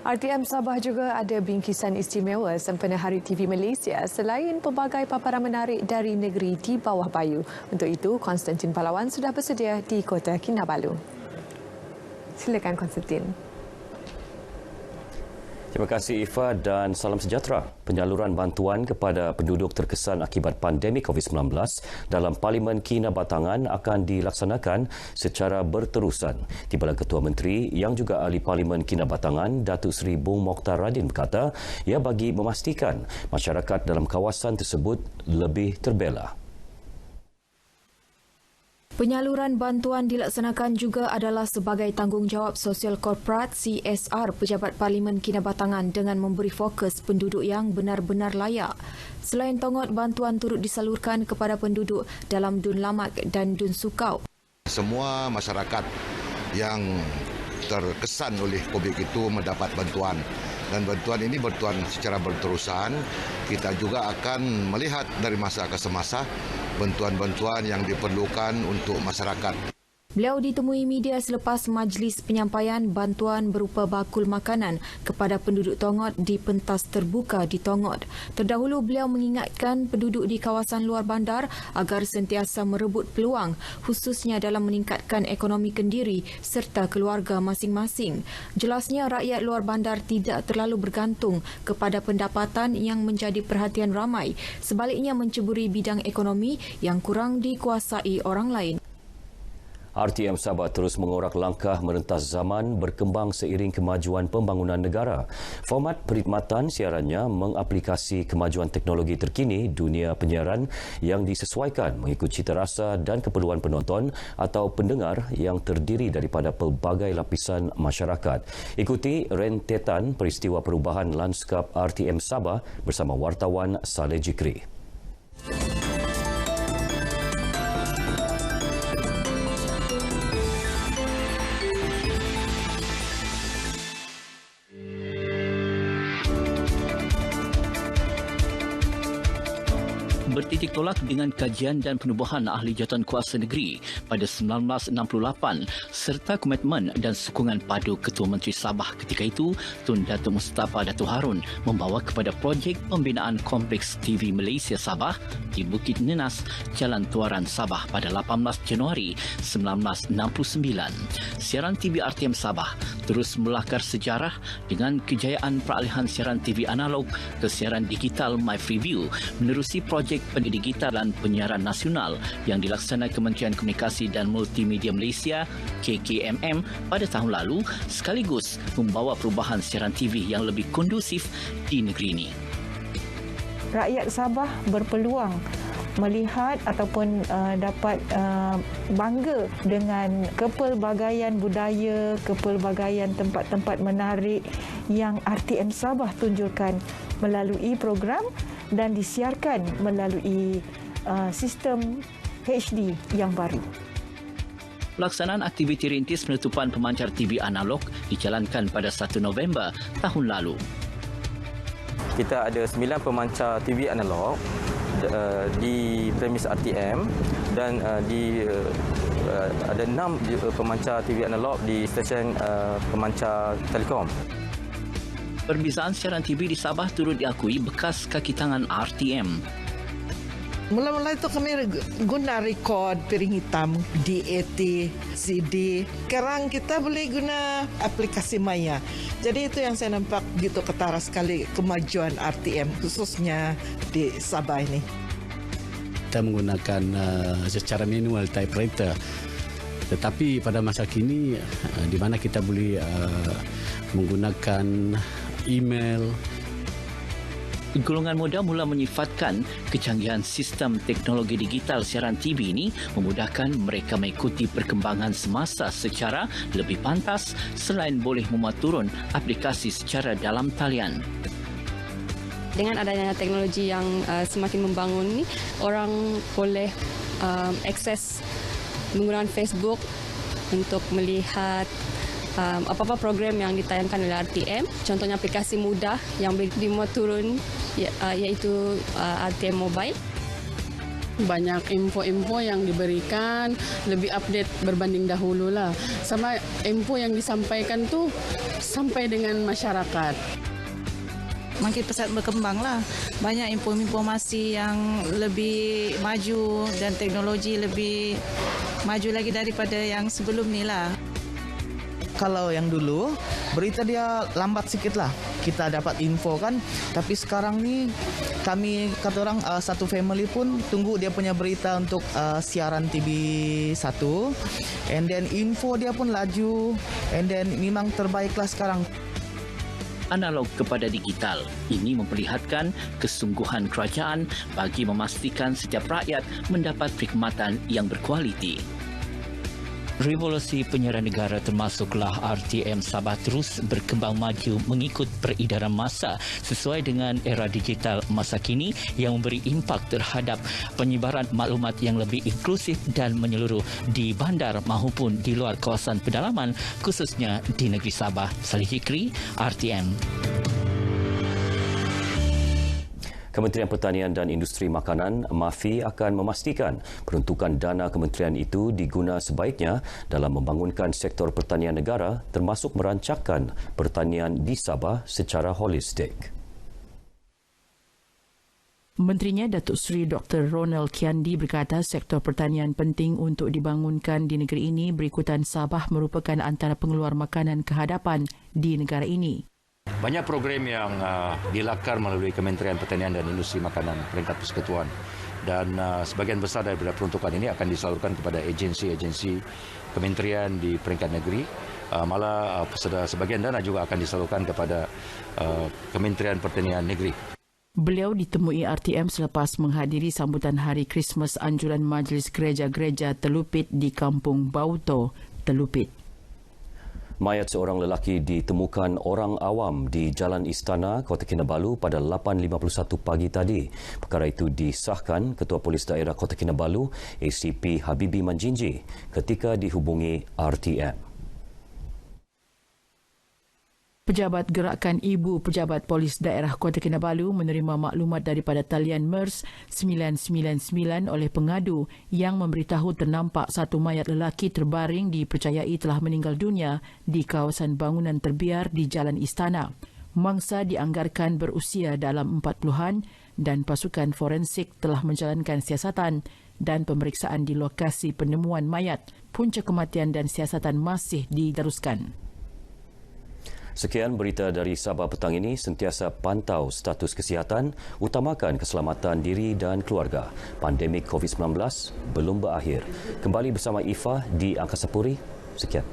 RTM Sabah juga ada bingkisan istimewa sempena Hari TV Malaysia selain pelbagai paparan menarik dari negeri di bawah bayu. Untuk itu, Konstantin Pahlawan sudah bersedia di Kota Kinabalu. Silakan Konstantin. Terima kasih Ifa dan salam sejahtera. Penyaluran bantuan kepada penduduk terkesan akibat pandemik COVID-19 dalam Parlimen Kinabatangan akan dilaksanakan secara berterusan. Timbalan Ketua Menteri yang juga Ahli Parlimen Kinabatangan, Datuk Seri Bung Mokhtar Radin berkata, ia bagi memastikan masyarakat dalam kawasan tersebut lebih terbela. Penyaluran bantuan dilaksanakan juga adalah sebagai tanggungjawab sosial korporat CSR Pejabat Parlimen Kinabatangan dengan memberi fokus penduduk yang benar-benar layak. Selain tongot, bantuan turut disalurkan kepada penduduk dalam Dun Lamak dan Dun Sukau. Semua masyarakat yang terkesan oleh COVID itu mendapat bantuan. Dan bantuan ini bantuan secara berterusan. Kita juga akan melihat dari masa ke semasa bantuan-bantuan yang diperlukan untuk masyarakat. Beliau ditemui media selepas majlis penyampaian bantuan berupa bakul makanan kepada penduduk Tongot di pentas terbuka di Tongot. Terdahulu beliau mengingatkan penduduk di kawasan luar bandar agar sentiasa merebut peluang khususnya dalam meningkatkan ekonomi kendiri serta keluarga masing-masing. Jelasnya rakyat luar bandar tidak terlalu bergantung kepada pendapatan yang menjadi perhatian ramai, sebaliknya menceburi bidang ekonomi yang kurang dikuasai orang lain. RTM Sabah terus mengorak langkah merentas zaman berkembang seiring kemajuan pembangunan negara. Format perkhidmatan siarannya mengaplikasi kemajuan teknologi terkini dunia penyiaran yang disesuaikan mengikut cita rasa dan keperluan penonton atau pendengar yang terdiri daripada pelbagai lapisan masyarakat. Ikuti rentetan peristiwa perubahan lanskap RTM Sabah bersama wartawan Saleh Jikri. Bertitik tolak dengan kajian dan penubuhan ahli jawatan kuasa negeri pada 1968 serta komitmen dan sokongan padu Ketua Menteri Sabah ketika itu, Tun Datuk Mustafa Datuk Harun membawa kepada projek pembinaan Kompleks TV Malaysia Sabah di Bukit Nenas, Jalan Tuaran Sabah pada 18 Januari 1969. Siaran TV RTM Sabah terus melakar sejarah dengan kejayaan peralihan siaran TV analog ke siaran digital MyFreeview menerusi projek pendigitalan penyiaran nasional yang dilaksanakan Kementerian Komunikasi dan Multimedia Malaysia KKMM pada tahun lalu sekaligus membawa perubahan siaran TV yang lebih kondusif di negeri ini. Rakyat Sabah berpeluang melihat ataupun dapat bangga dengan kepelbagaian budaya, kepelbagaian tempat-tempat menarik yang RTM Sabah tunjukkan melalui program dan disiarkan melalui sistem HD yang baru. Pelaksanaan aktiviti rintis penutupan pemancar TV analog dijalankan pada 1 November tahun lalu. Kita ada 9 pemancar TV analog di premis RTM dan ada 6 pemancar TV analog di stesen pemancar Telekom. Perbezaan siaran TV di Sabah turut diakui bekas kaki tangan RTM. Mula-mula itu kami guna rekod piring hitam, DAT, CD. Sekarang kita boleh guna aplikasi Maya. Jadi itu yang saya nampak gitu ketara sekali kemajuan RTM khususnya di Sabah ini. Kita menggunakan secara manual typewriter. Tetapi pada masa kini di mana kita boleh menggunakan email. Golongan muda mula menyifatkan kecanggihan sistem teknologi digital siaran TV ini memudahkan mereka mengikuti perkembangan semasa secara lebih pantas selain boleh memuat turun aplikasi secara dalam talian. Dengan adanya teknologi yang semakin membangun ini, orang boleh akses menggunakan Facebook untuk melihat apa-apa program yang ditayangkan oleh RTM. Contohnya aplikasi mudah yang boleh dimuat turun iaitu RTM Mobile. Banyak info-info yang diberikan, lebih update berbanding dahulu lah. Sama info yang disampaikan tuh sampai dengan masyarakat. Makin pesat berkembang lah. Banyak informasi yang lebih maju dan teknologi lebih maju lagi daripada yang sebelum ni lah. Kalau yang dulu, berita dia lambat sikit lah. Kita dapat info kan. Tapi sekarang ni, kami kata orang satu family pun tunggu dia punya berita untuk siaran TV1. And then info dia pun laju. And then memang terbaik lah sekarang. Analog kepada digital. Ini memperlihatkan kesungguhan kerajaan bagi memastikan setiap rakyat mendapat perkhidmatan yang berkualiti. Revolusi penyiaran negara termasuklah RTM Sabah terus berkembang maju mengikut peredaran masa sesuai dengan era digital masa kini yang memberi impak terhadap penyebaran maklumat yang lebih inklusif dan menyeluruh di bandar maupun di luar kawasan pedalaman khususnya di negeri Sabah. Salih Hikri, RTM. Kementerian Pertanian dan Industri Makanan (MAFI) akan memastikan peruntukan dana kementerian itu diguna sebaiknya dalam membangunkan sektor pertanian negara termasuk merancangkan pertanian di Sabah secara holistik. Menterinya Datuk Seri Dr. Ronald Kiandi berkata sektor pertanian penting untuk dibangunkan di negeri ini berikutan Sabah merupakan antara pengeluar makanan kehadapan di negara ini. Banyak program yang dilakar melalui Kementerian Pertanian dan Industri Makanan peringkat persekutuan dan sebagian besar daripada peruntukan ini akan disalurkan kepada agensi-agensi kementerian di peringkat negeri. Malah sebagian dana juga akan disalurkan kepada Kementerian Pertanian Negeri. Beliau ditemui RTM selepas menghadiri sambutan Hari Krismas anjuran Majlis Gereja-Gereja Telupit di Kampung Bauto, Telupit. Mayat seorang lelaki ditemukan orang awam di Jalan Istana, Kota Kinabalu pada 8.51 pagi tadi. Perkara itu disahkan Ketua Polis Daerah Kota Kinabalu, ACP Habibi Manjinji, ketika dihubungi RTM. Pejabat Gerakan Ibu Pejabat Polis Daerah Kota Kinabalu menerima maklumat daripada talian MERS 999 oleh pengadu yang memberitahu ternampak satu mayat lelaki terbaring dipercayai telah meninggal dunia di kawasan bangunan terbiar di Jalan Istana. Mangsa dianggarkan berusia dalam 40-an dan pasukan forensik telah menjalankan siasatan dan pemeriksaan di lokasi penemuan mayat. Punca kematian dan siasatan masih diteruskan. Sekian berita dari Sabah petang ini. Sentiasa pantau status kesihatan, utamakan keselamatan diri dan keluarga. Pandemik COVID-19 belum berakhir. Kembali bersama Ifah di Angkasa Puri. Sekian.